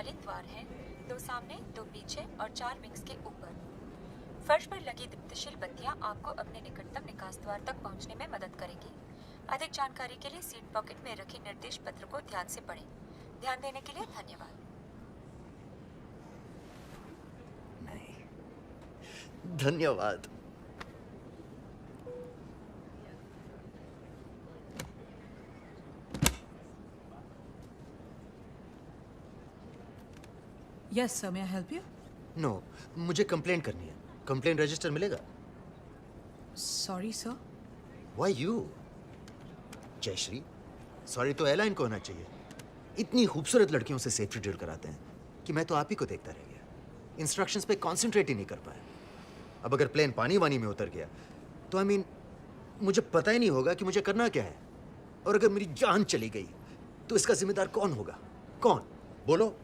संचालित द्वार हैं, 2 सामने, 2 पीछे और 4 विंग्स के ऊपर। फर्श पर लगी दीप्तिशील बत्तियां आपको अपने निकटतम निकास द्वार तक पहुंचने में मदद करेगी। अधिक जानकारी के लिए सीट पॉकेट में रखे निर्देश पत्र को ध्यान से पढ़ें। ध्यान देने के लिए धन्यवाद। नहीं, धन्यवाद। Yes, sir. May I help you? No, मुझे कंप्लेंट करनी है। कंप्लेंट रजिस्टर मिलेगा? Sorry, sir. Why you? Jayashree, sorry तो एयरलाइन को होना चाहिए। इतनी खूबसूरत लड़कियों से सेफ्टी ड्रिल कराते हैं कि मैं तो आप ही को देखता रह गया। इंस्ट्रक्शंस पे कॉन्सेंट्रेट ही नहीं कर पाया। अब अगर प्लेन पानी वानी में उतर गया तो मुझे पता ही नहीं होगा कि मुझे करना क्या है। और अगर मेरी जान चली गई तो इसका जिम्मेदार कौन होगा? कौन? बोलो।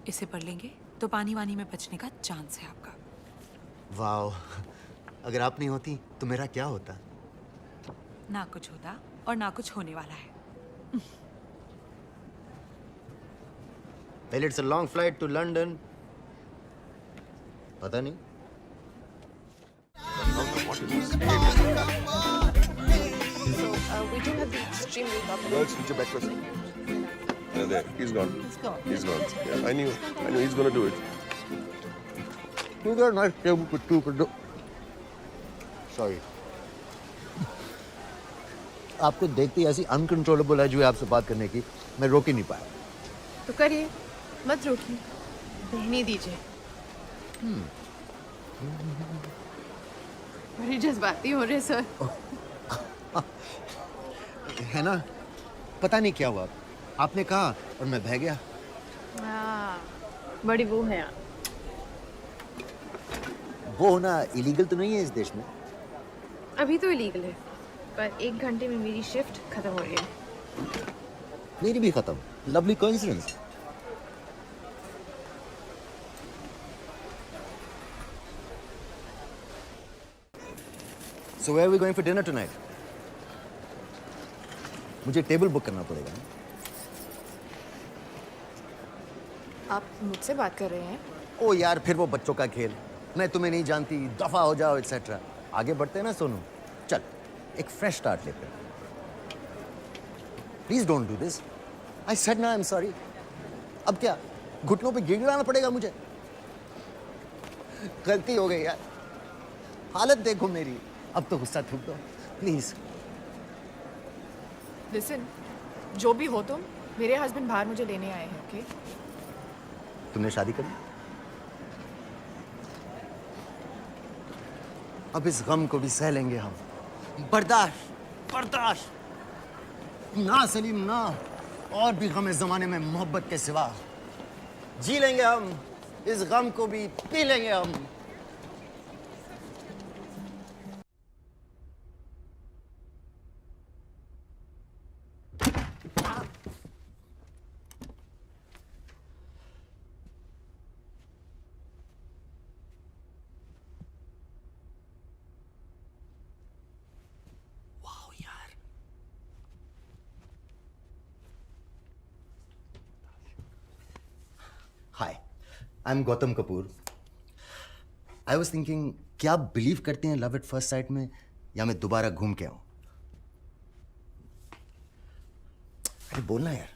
इसे पढ़ लेंगे तो पानी वानी में बचने का चांस है आपका। वाह, अगर आप नहीं होती तो मेरा क्या होता? ना कुछ होता और ना कुछ होने वाला है। Well, it's a long flight to London. पता नहीं। We do have the extremely popular. Girls, eat your breakfast. There, he's gone. He's gone. He's gone. Yeah, I knew he's gonna do it. You got a nice table for two. Sorry. आपको देखती ऐसी uncontrollable है जो आपसे बात करने की, मैं रोक ही नहीं पाया। तो करिए, मत रोकिए, बहने दीजिए। बड़ी जज्बाती हो रहे सर। है ना, पता नहीं क्या हुआ, आपने कहा और मैं बह गया। बड़ी वो है आप। वो होना इलीगल तो नहीं है इस देश में? अभी तो इलीगल है, पर 1 घंटे में मेरी शिफ्ट खत्म हो रही है। मेरी भी खत्म। Lovely coincidence. So where are we going for dinner tonight? मुझे टेबल बुक करना पड़ेगा। आप मुझसे बात कर रहे हैं? ओ यार, फिर वो बच्चों का खेल। मैं तुम्हें नहीं जानती, दफा हो जाओ एक्सेट्रा। आगे बढ़ते हैं ना सोनू। चल, एक फ्रेश स्टार्ट लेते हैं। Please don't do this. I said ना आई एम सॉरी। अब क्या घुटनों पे गिड़गिड़ाना पड़ेगा मुझे? गलती हो गई यार, हालत देखो मेरी। अब तो गुस्सा थूक दो प्लीज। लिसन, जो भी हो तुम, मेरे हस्बैंड बाहर मुझे लेने आए हैं, ओके? तुमने शादी कर ली? अब इस गम को भी सह लेंगे हम। बर्दाश्त बर्दाश्त ना सलीम ना। और भी गम इस जमाने में मोहब्बत के सिवा। जी लेंगे हम, इस गम को भी पी लेंगे हम। Hi, I am Gautam Kapoor. I was thinking, क्या आप बिलीव करते हैं लव एट फर्स्ट साइट में, या मैं दोबारा घूम के आऊं? अरे बोलना यार।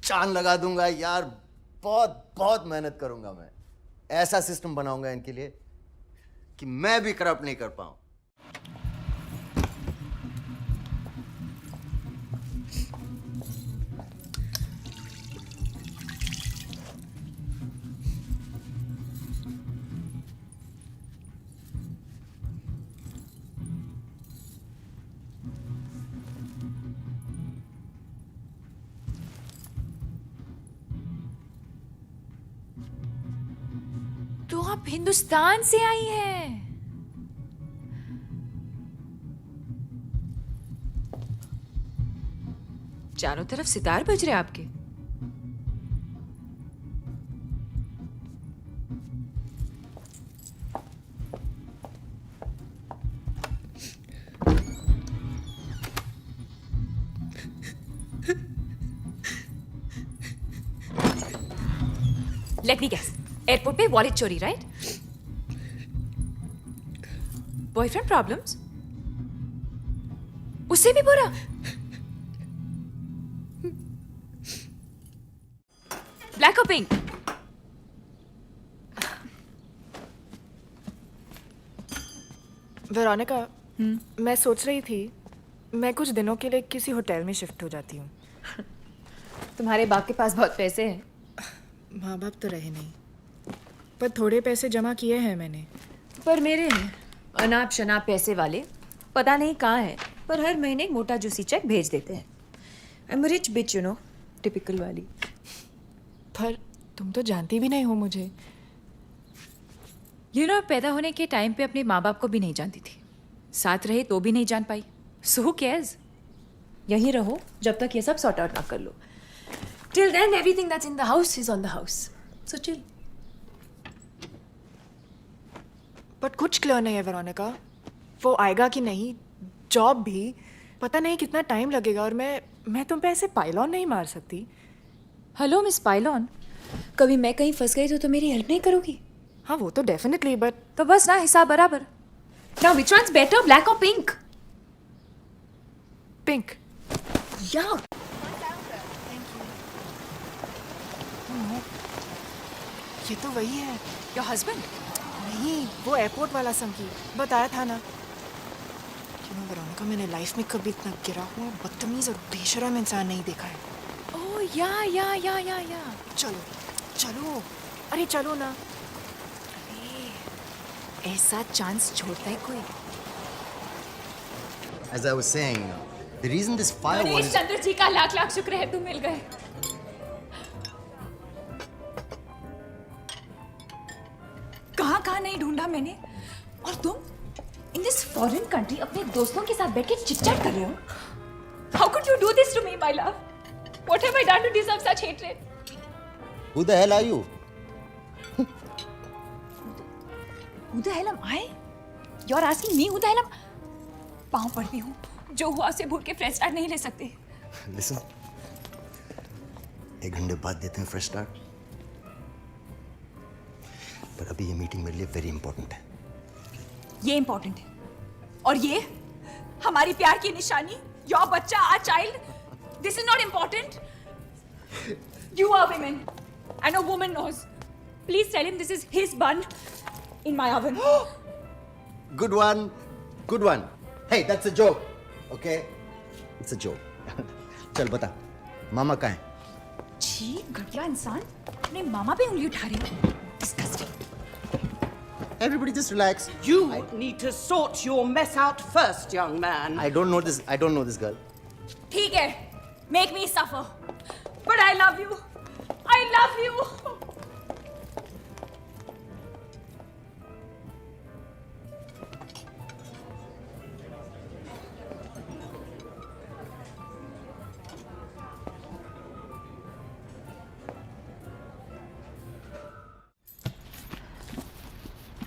चांद लगा दूंगा यार, बहुत बहुत मेहनत करूंगा मैं। ऐसा सिस्टम बनाऊंगा इनके लिए कि मैं भी करप्ट नहीं कर पाऊं। तो आप हिंदुस्तान से आई हैं? चारों तरफ सितार बज रहे आपके। लेट मी गेस, एयरपोर्ट पे वॉलेट चोरी, राइट? Boyfriend problems? उससे भी बुरा? ब्लैक और पिंक? वेरोनिका, मैं सोच रही थी मैं कुछ दिनों के लिए किसी होटल में शिफ्ट हो जाती हूँ। तुम्हारे बाप के पास बहुत पैसे हैं। माँ बाप तो रहे नहीं, पर थोड़े पैसे जमा किए हैं मैंने। पर मेरे हैं अनाप शनाप पैसे वाले, पता नहीं कहाँ हैं, पर हर महीने एक मोटा जूसी चेक भेज देते हैं। I am rich bitch, you know, typical वाली। पर तुम तो जानती भी नहीं हो मुझे। यू नो, पैदा होने के टाइम पे अपने माँ बाप को भी नहीं जानती थी, साथ रहे तो भी नहीं जान पाई। सो हू केयर्स? यहीं रहो जब तक ये सब सॉर्ट आउट ना कर लो। Till then everything that's in the house is on the house, so chill. But कुछ क्लियर नहीं है वेरोनिका, वो आएगा कि नहीं, जॉब भी पता नहीं कितना टाइम लगेगा, और मैं तुम पे ऐसे पाइलॉन नहीं मार सकती। हेलो मिस पाइलॉन, कभी मैं कहीं फंस गई तो मेरी हेल्प नहीं करोगी? हाँ वो तो डेफिनेटली, बट तो बस ना, हिसाब बराबर। Now which one's better, black और पिंक? पिंक। या ये तो वही है। Your husband? नहीं, वो एयरपोर्ट वाला संकी, बताया था ना। क्यों वेरोनिका, मैंने लाइफ में कभी इतना गिरा हुआ बदतमीज और बेशरम इंसान नहीं देखा है। ओह या। चलो चलो, अरे चलो ना। ऐसा चांस छोड़ता है कोई? As I was saying, the reason this firewall is... Chandra ji का लाख लाख शुक्र है, तुम मिल गए। कहाँ नहीं ढूंढा मैंने, और तुम इन दिस फॉरेन कंट्री अपने दोस्तों के साथ बैठ के चिट-चैट कर रहे हो? How could you do this to me my love? What have I done to deserve such hatred? Who the hell are you? Who the hell am I? You're asking me who the hell am... पाँव पड़ती हूँ, जो हुआ से भूल के fresh start नहीं ले सकते। Listen, 1 घंटे बाद देते हैं फ्रेश स्टार्ट, पर अभी ये मीटिंग मेरे लिए वेरी इंपॉर्टेंट है। ये इंपॉर्टेंट है, और ये हमारी प्यार की निशानी, योर बच्चा, our child, this is not important. You are women and a woman knows. Please tell him this is his bun in my oven. Good one, good one. Hey, that's a joke, okay? It's a joke. चल बता, मामा कहाँ है? छी, घटिया इंसान, अपने मामा पे उंगली उठा रही हो। Disgusting. Everybody just relax. You need to sort your mess out first, young man. I don't know this girl. ठीक है, make me suffer, but I love you. I love you.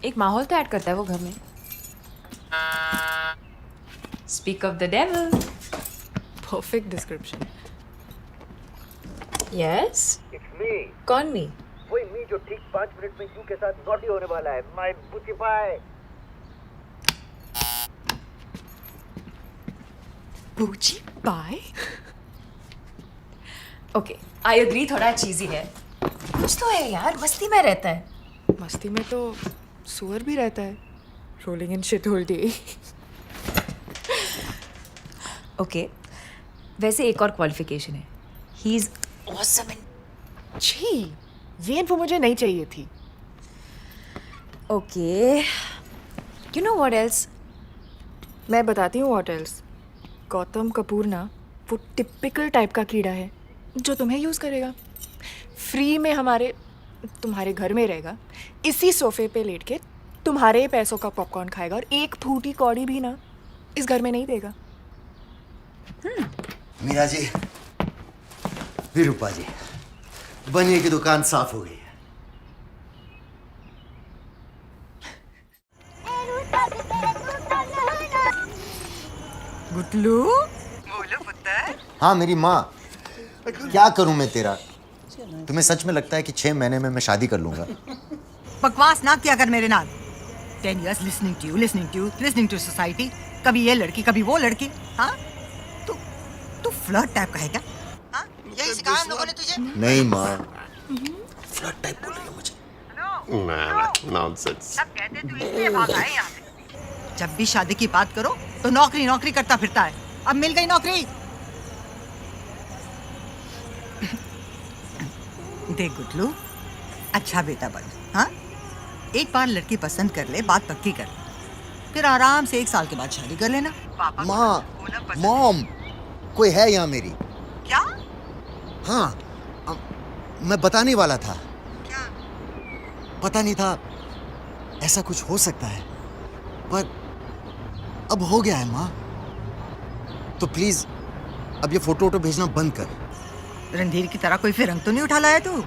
एक माहौल तो ऐड करता है वो घर में। Speak of the devil. Perfect description. Yes. It's me. कौन मी? वही मी जो ठीक 5 मिनट में यू के साथ नॉटी होने वाला है। माय बुची पाए। बूची पाए? ओके, आई एग्री, थोड़ा चीजी है। कुछ तो है यार, मस्ती में रहता है। मस्ती में तो सुअर भी रहता है, rolling in shit whole day. Okay, वैसे एक और क्वालिफिकेशन है, ही इज ऑसम इन। छी, ये इन्फो मुझे नहीं चाहिए थी। Okay, you know what else? मैं बताती हूँ व्हाट एल्स। गौतम कपूर ना वो टिपिकल टाइप का कीड़ा है जो तुम्हें यूज़ करेगा, फ्री में तुम्हारे घर में रहेगा, इसी सोफे पे लेट के तुम्हारे पैसों का पॉपकॉर्न खाएगा, और एक फूटी कौड़ी भी ना इस घर में नहीं देगा। मीरा जी, विरूपा जी, बनिए की दुकान साफ हो गई है। गुटलू, बोलो पुत्र। हाँ मेरी माँ, क्या करूं मैं तेरा? तुम्हें सच में लगता है कि 6 महीने में मैं शादी कर लूंगा? बकवास ना किया कर मेरे नाल। 10 years listening to society। कभी ये लड़की कभी वो लड़की। हाँ तू फ्लर्ट टाइप का है क्या? हाँ यही सिखाया हम लोगों ने तुझे? नहीं माँ, फ्लर्ट टाइप बोल रही हो मुझे। नॉनसेंस। सब कहते तू इसलिए भागा है यहाँ से। जब भी शादी की बात करो तो नौकरी करता फिरता है। अब मिल गई नौकरी। देख गुटलू, अच्छा बेटा बन। हाँ एक बार लड़की पसंद कर ले, बात पक्की कर ले, फिर आराम से 1 साल के बाद शादी कर लेना। पापा माँ, मॉम, कोई है यहाँ मेरी? क्या? हाँ, मैं बताने वाला था। क्या? पता नहीं था ऐसा कुछ हो सकता है, पर अब हो गया है माँ। तो प्लीज अब ये फोटो भेजना बंद कर। रणधीर की तरह कोई फिरंग तो नहीं उठा लाया तू?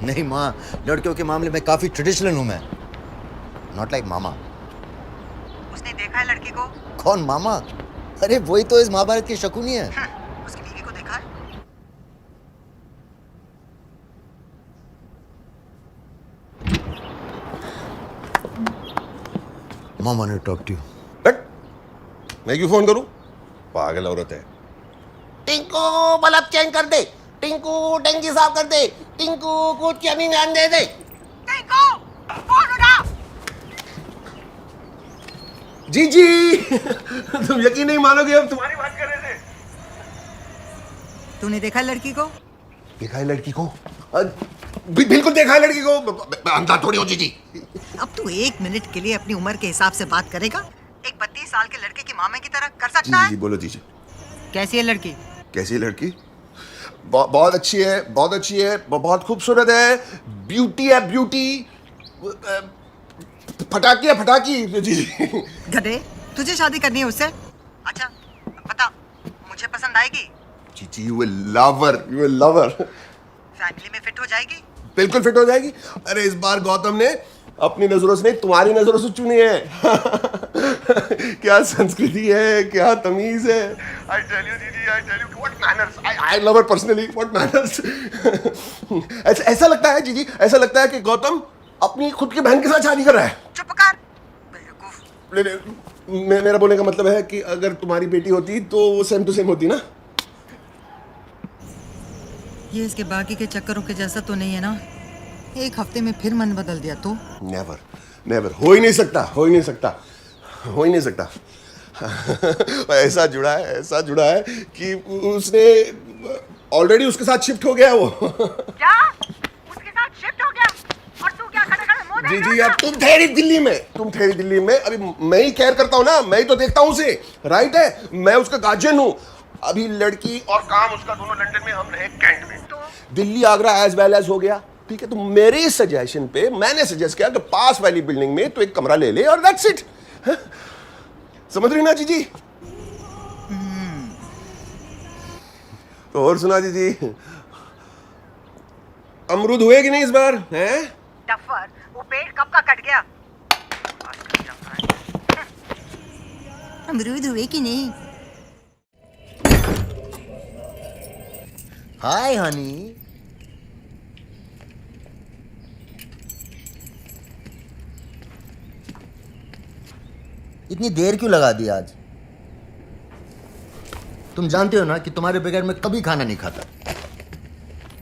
नहीं माँ, लड़कियों के मामले में काफी ट्रेडिशनल हूँ मैं। नॉट लाइक मामा। उसने देखा है लड़की को? कौन मामा? अरे वही तो इस महाभारत की शकुनी है। उसकी बीवी को देखा है? मामा ने टॉक टू यू। बट मैं क्यों फोन करूं? पागल औरत है। टिंकू बल्ब चेंज कर दे, टिंकू टंकी साफ कर दे, टिंकू कुछ चमिंग आन दे दे। टिंकू फोन उठा। जी तुम यकीन नहीं मानोगे, अब तुम्हारी बात कर रहे थे। तूने देखा लड़की को? देखा है लड़की को? बिल्कुल देखा है लड़की को। अंधा थोड़ी हो जी। अब तू 1 मिनट के लिए अपनी उम्र के हिसाब से बात करेगा? एक 32 साल के लड़के की मामे की तरह कर सकता है? जी बोलो जी। कैसी है लड़की? कैसी लड़की? बहुत अच्छी है, बहुत अच्छी है, बहुत खूबसूरत है, ब्यूटी है, ब्यूटी। फटाकी है, फटाकी जी। गधे, तुझे शादी करनी है उससे? अच्छा बता, मुझे पसंद आएगी? जी यू विल लवर। फैमिली में फिट हो जाएगी? बिल्कुल फिट हो जाएगी। अरे इस बार गौतम ने अपनी नजरों से नहीं, तुम्हारी नजरों से चुनी है। क्या संस्कृति है, क्या तमीज है। I tell you दीदी, I tell you what manners. I love her personally. What manners. ऐसा लगता है जीजी, ऐसा लगता है कि गौतम अपनी खुद की बहन के साथ शादी कर रहा है। चुप कर बेवकूफ। मेरा बोलने का मतलब है कि अगर तुम्हारी बेटी होती तो वो सेम टू सेम होती ना। ये इसके बाकी के चक्करों के जैसा तो नहीं है ना? 1 हफ्ते में फिर मन बदल दिया तो? नेवर हो ही नहीं सकता। ऐसा जुड़ा है कि उसने ऑलरेडी उसके साथ शिफ्ट हो गया वो। क्या? उसके साथ शिफ्ट हो गया? और तू क्या खड़े मुंह देख रहा जी अब तुम ठहरी दिल्ली में। अभी मैं ही केयर करता हूँ ना, मैं ही तो देखता हूँ उसे। राइट है, मैं उसका गार्जियन हूँ। अभी लड़की और काम उसका दोनों लंदन में, हम रहे कैंट में। तो Delhi Agra as well as हो गया। ठीक है, तो मेरे सजेशन पे मैंने सजेस्ट किया कि पास वाली बिल्डिंग में तो एक कमरा ले ले और दैट्स इट। समझ रही ना जी? तो और सुना जी, अमरूद हुए कि नहीं इस बार? हैं? डफर, वो पेड़ कब का कट गया? अमरूद हुए कि नहीं? हाय हनी। इतनी देर क्यों लगा दी आज? तुम जानते हो ना कि तुम्हारे बगैर मैं कभी खाना नहीं खाता।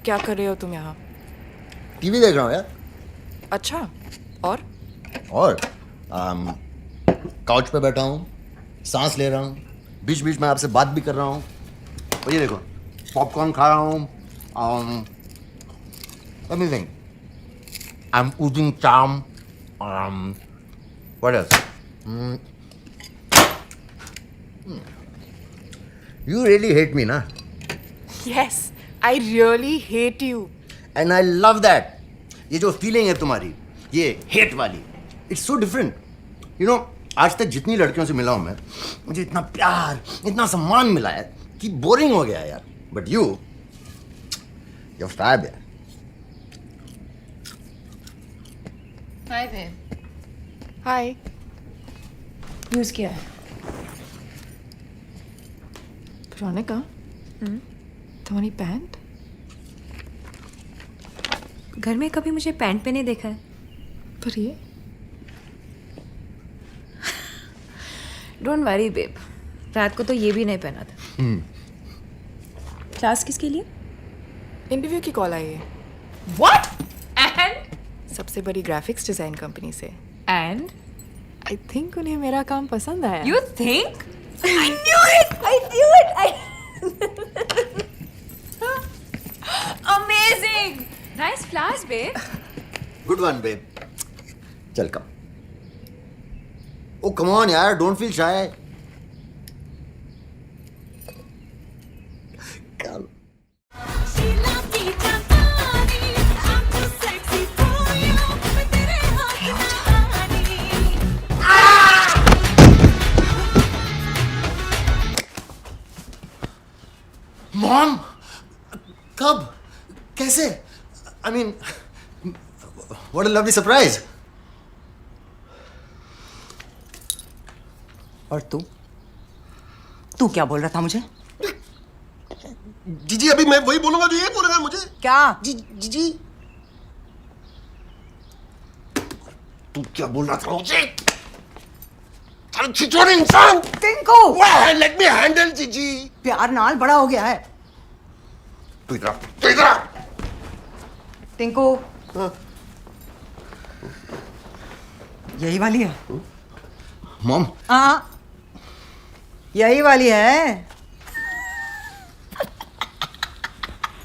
क्या कर रहे हो तुम यहाँ? टीवी देख रहा हूँ यार। अच्छा, और? काउच पे बैठा हूँ, सांस ले रहा हूँ, बीच बीच में आपसे बात भी कर रहा हूँ। और ये देखो, पॉपकॉर्न खा रहा हूँ। एनीथिंग। आई एम ईटिंग चाम। What else? You really hate me, na? Yes, I really hate you. And I love that. ये जो फीलिंग है तुम्हारी, ये हेट वाली, it's so different. You know, आज तक जितनी लड़कियों से मिला हूं मैं, मुझे इतना प्यार, इतना सम्मान मिला है कि बोरिंग हो गया है यार। बट यू फैब है। हाय बे। हाय। यूज किया है। वेरोनिका, तुम्हारी पैंट? घर में कभी मुझे पैंट पहने देखा है? पर ये डोंट वरी बेब, रात को तो ये भी नहीं पहना था। क्लास किसके लिए? इंटरव्यू की कॉल आई है What? And? सबसे बड़ी ग्राफिक्स डिजाइन कंपनी से। And? आई थिंक उन्हें मेरा काम पसंद आया। You think? I knew it! I knew it! Amazing! Nice flowers, babe. Good one babe. चल कम। ओ कम ऑन यार, don't feel shy. Come. Mom, कब, कैसे? I mean, what a lovely surprise. और तू क्या बोल रहा था मुझे? जीजी अभी मैं वही बोलूंगा जो ये बोलेगा मुझे। क्या? जीजी तू क्या बोल रहा था मुझे? चल छिछोरे इंसान। टिंकू, लेट मी हैंडल जीजी। प्यार नाल बड़ा हो गया है। तू इधर टिंकू, यही वाली है? मॉम, हाँ, यही वाली है।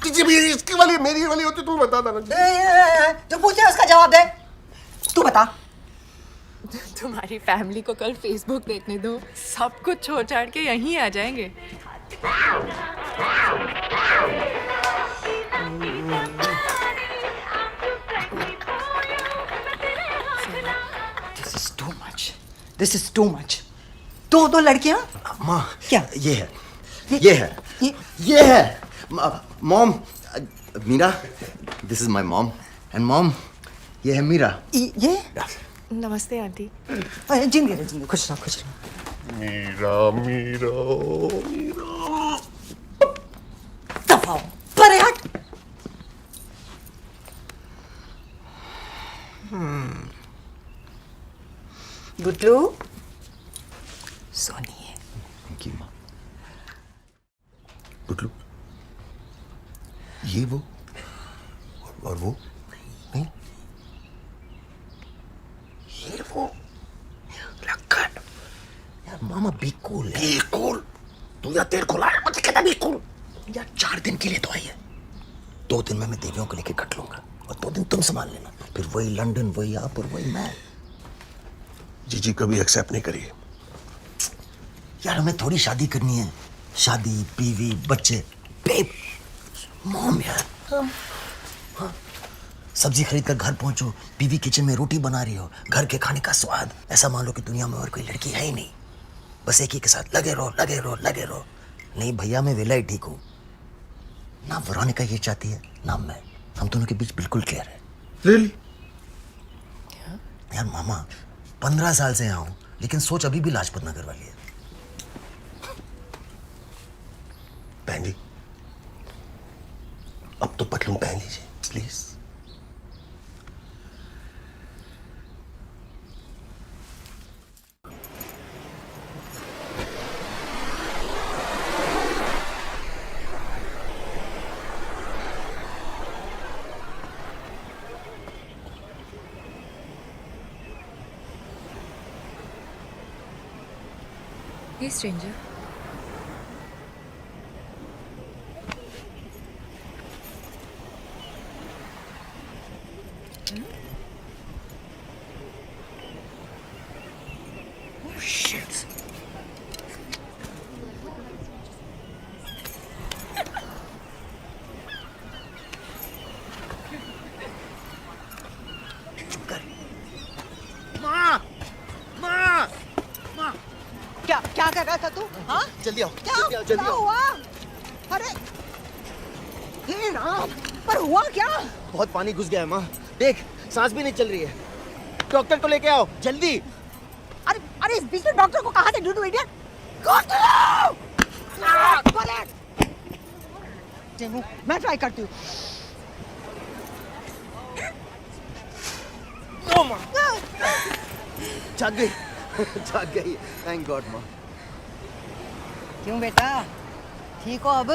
जीजी भी इसकी वाली मेरी वाली होती तुम बता देना। जो पूछे उसका जवाब दे। तू बता। तुम्हारी फैमिली को कल फेसबुक देखने दो, सब कुछ छोड़ छाड़ के यहीं आ जाएंगे। This is too much. दो लड़कियां? माँ, क्या? ये है mom. Meera, this is my mom. And mom, ये है मीरा। ये? नमस्ते आंटी। जिंदगी रहे, खुश रहो। मीरा दफा परे हट। गुड्डू, सोनी है। थैंक यू माँ। गुडलू, ये वो और वो नहीं, ये वो लक्कड़। यार मामा बी कूल है। कूल तू या तेल खुला है मुझे कहता भी कूल। यार 4 दिन के लिए तो आई है। 2 दिन में मैं देवियों को लेके कट लूंगा और 2 दिन तुम संभाल लेना। फिर वही लंदन, वही आप और वही मैं। जीजी कभी एक्सेप्ट नहीं करी। यार हमें थोड़ी शादी करनी है। शादी, बीवी, बच्चे। बेब, मॉम यार। हाँ। सब्जी खरीद कर घर पहुंचो, बीवी किचन में रोटी बना रही हो, घर के खाने का स्वाद। ऐसा मान लो कि दुनिया में और कोई लड़की है ही नहीं। बस एक ही के साथ लगे रहो। नहीं भैया, मैं वेला ही ठीक हूँ। ना वेरोनिका ये चाहती है, ना मैं। हम दोनों के बीच बिल्कुल क्लियर है। रियली? यार मामा, 15 साल से यहाँ हूँ, लेकिन सोच अभी भी लाजपत नगर वाली है। बहन जी, अब तो पतलून पहन लीजिए please. Hey, stranger. Oh shit. क्या कर रहा था तू? हाँ? जल्दी आओ, क्या हुआ? अरे हे राम, पर हुआ क्या? बहुत पानी घुस गया है माँ। देख, सांस भी नहीं चल रही है। डॉक्टर को लेके आओ जल्दी। अरे इस बीच में डॉक्टर को कहाँ से ढूंढूं इडियट? मैं ट्राई करती हूँ। जाग गई जाग गई, थैंक गॉड माँ। क्यों बेटा, ठीक हो अब?